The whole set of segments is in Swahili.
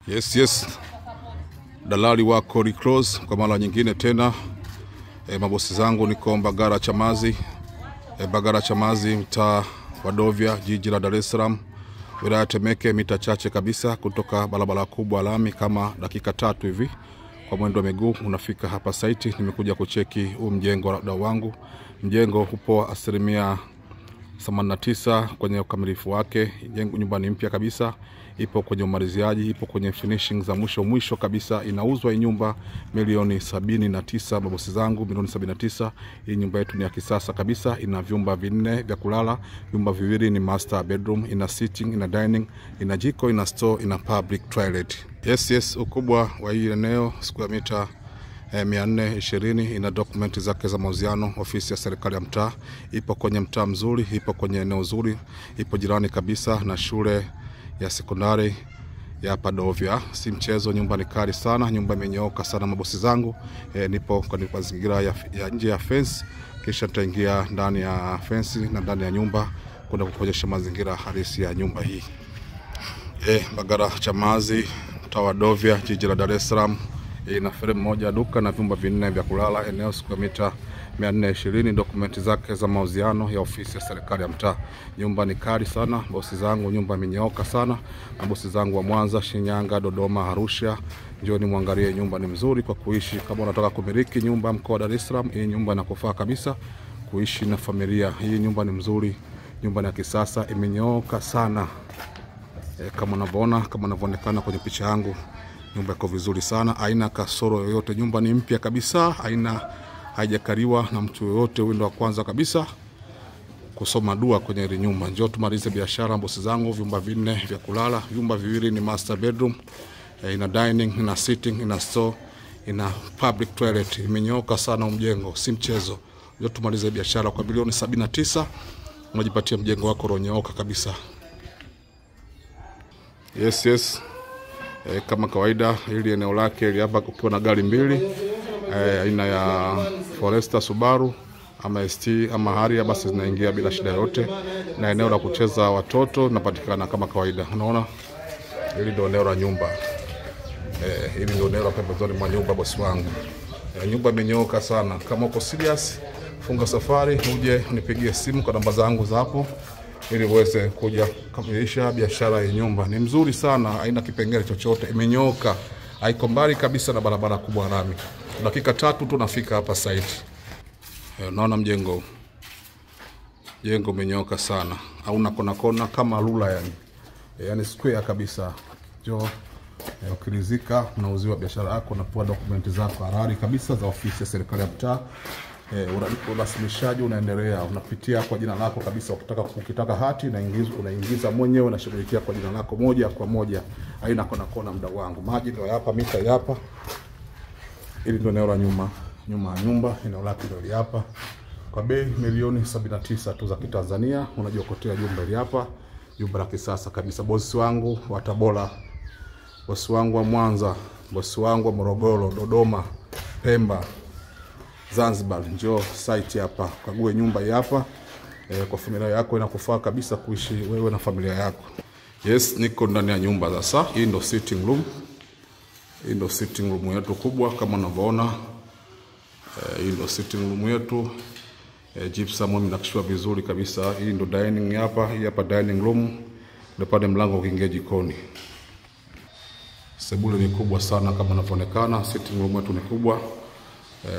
Yes. Dalali wako Reclose kwa mara nyingine tena. Mabosi zangu niko Mbagala Chamazi. Mbagala Chamazi, mtaa wa Dovya, jiji la Dar es Salaam, wilaya Temeke, mita chache kabisa kutoka barabara kubwa lami, kama dakika 3 hivi kwa mwendo wa miguu unafika hapa site. Nimekuja kucheki huu mjengo wangu. Mjengo upo asilimia 89 kwenye ukamilifu wake. Nyumba ni mpya kabisa, ipo kwenye umaliziaji, ipo kwenye finishing za mwisho kabisa. Inauzwa hii nyumba milioni 79, mabosi zangu, milioni 79. Hii nyumba yetu ni ya kisasa kabisa, ina vyumba 4 vya kulala, vyumba 2 ni master bedroom, ina sitting, ina dining, ina jiko, ina store, ina public toilet. Yes, ukubwa wa hii eneo square meter 420, ina dokumenti zake za mauziano. Ofisi ya serikali ya mtaa, ipo kwenye mtaa mzuri, ipo kwenye eneo zuri, ipo jirani kabisa na shule ya sekondari ya Padovya. Si mchezo, nyumba ni kali sana, nyumba imenyooka sana mabosi zangu. Nipo kwa mazingira ya nje ya fence, kisha nitaingia ndani ya fence na ndani ya nyumba kwenda kuonyesha mazingira halisi ya nyumba hii. Mbagala Chamazi, mtaa wa Dovya, jiji la Dar es Salaam. Ina frame moja, duka na vyumba 4 vya kulala, eneo square meter 420, dokumenti zake za mauziano ya ofisi ya serikali ya mtaa. Nyumba ni kali sana bosi zangu, nyumba imenyooka sana. Na bosi zangu wa Mwanza, Shinyanga, Dodoma, Arusha, njoni muangalie, nyumba ni mzuri kwa kuishi. Kama unataka kumiliki nyumba mkoa wa Dar es Salaam, hii nyumba inakufaa kabisa kuishi na familia. Hii nyumba ni mzuri, nyumba ni ya kisasa, imenyooka sana. Kama unavyoona, kama unavyoonekana kwenye picha yangu, nyumba iko vizuri sana, haina kasoro yoyote. Nyumba ni mpya kabisa, haijakaliwa na mtu yoyote. Wewe ndo wa kwanza kabisa kusoma dua kwenye ile nyumba. Njoo tumalize biashara bosi zangu. Vyumba 4 vya kulala, vyumba 2 ni master bedroom, ina dining, ina sitting, ina store, ina public toilet. Imenyooka sana mjengo, si mchezo. Njoo tumalize biashara kwa milioni 79, unajipatia mjengo wako unyooka kabisa. Yes. Kama kawaida, hili eneo lake ili hapa, ukiwa na gari 2 aina ya Forester, Subaru ama ST ama Harrier, basi zinaingia bila shida yote. Na eneo la kucheza watoto linapatikana kama kawaida. Unaona, hili ndio eneo la nyumba. Hili ndio eneo la pembezoni mwa nyumba bosi wangu. Nyumba imenyooka sana. Kama uko serious, funga safari uje unipigie simu kwa namba zangu za hapo, ili uweze kuja kukamilisha biashara ya nyumba. Ni mzuri sana, haina kipengele chochote, imenyooka, haiko mbali kabisa na barabara kubwa lami. Dakika 3 tu nafika hapa site. Unaona mjengo umenyooka sana, hauna kona kama rula yani square kabisa. Njoo ukilizika, unauziwa biashara yako, unapewa dokumenti zako halali kabisa za ofisi ya serikali ya mtaa. Urasimishaji unaendelea, unapitia kwa jina lako kabisa. Ukitaka hati unaingiza mwenyewe, unashughulikia kwa jina lako moja kwa moja, haina kona mdau wangu. Maji ndio hapa, mita hapa. Hili ndio eneo la nyuma ya nyumba, eneo lake ndio hapa. Kwa bei milioni 79 tu za Kitanzania, unajiokotea jumba hili hapa, jumba la kisasa kabisa. Bosi wangu wa Tabora, bosi wangu wa Mwanza, bosi wangu wa Morogoro, Dodoma, Pemba, Zanzibar, njoo site hapa, kague nyumba hii hapa. Kwa familia yako inakufaa kabisa kuishi wewe na familia yako. Yes, niko ndani ya nyumba sasa. Hii ndio sitting room. Hii ndio sitting room yetu kubwa kama unavyoona. Hii ndio sitting room yetu. Gypsum imenakishwa vizuri kabisa. Hii ndio dining hapa. Hii hapa dining room. Ndio pale mlango ukiingia jikoni. Sebule ni kubwa sana kama unavyoonekana. Sitting room yetu ni kubwa.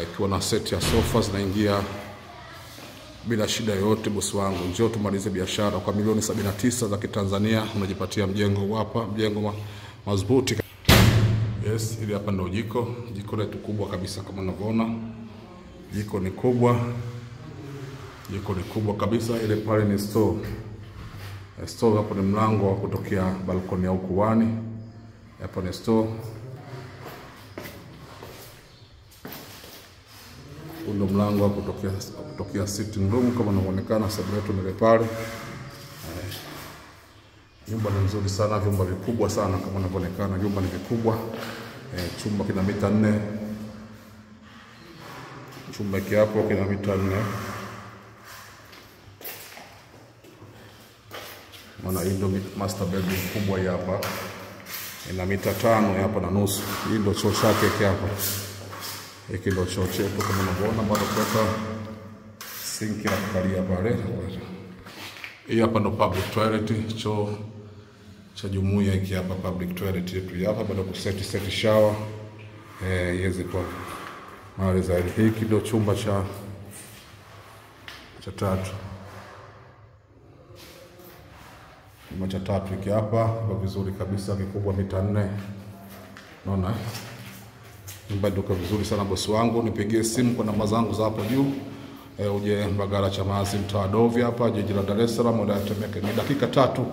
Ikiwa na set ya sofa zinaingia bila shida yoyote bosi wangu. Njoo tumalize biashara kwa milioni 79 za Kitanzania, unajipatia mjengo hapa, mjengo madhubuti. Yes, ili hapa ndio jiko letu kubwa kabisa kama unavyoona. Jiko ni kubwa kabisa. Ile pale ni store. Store hapo ni mlango wa kutokea balkoni ya ukuani. Hapo ni store. Ndio mlango wa kutokea sitting room kama unavyoonekana. Sebule yetu ni pale. Nyumba ni nzuri sana, vyumba vikubwa sana kama unavyoonekana, nyumba ni vikubwa. Chumba kina mita 4. Chumba hiki hapo kina mita 4. Maana hii ndio master bedroom kubwa hapa. ina mita 5 hapa na nusu. Hii ndio choo chake hiki hapa. Hiki ndio choo chetu kama unavyoona, bado kuweka sink na kukalia pale. Hii hapa ndo public toilet, choo cha jumuiya hiki hapa, public toilet yetu hapa, bado kuseti shower iweze kwa mali zaidi. Hiki ndio chumba cha 3. Chumba cha 3 hiki hapa, kwa vizuri kabisa, kikubwa mita 4. Unaona nyumba ndio vizuri sana bosi wangu. Nipigie simu kwa namba zangu za hapo juu. Uje Mbagala Chamazi, mtaa Dovya hapa, jiji la Dar es Salaam, wilaya ya Temeke. Ni dakika 3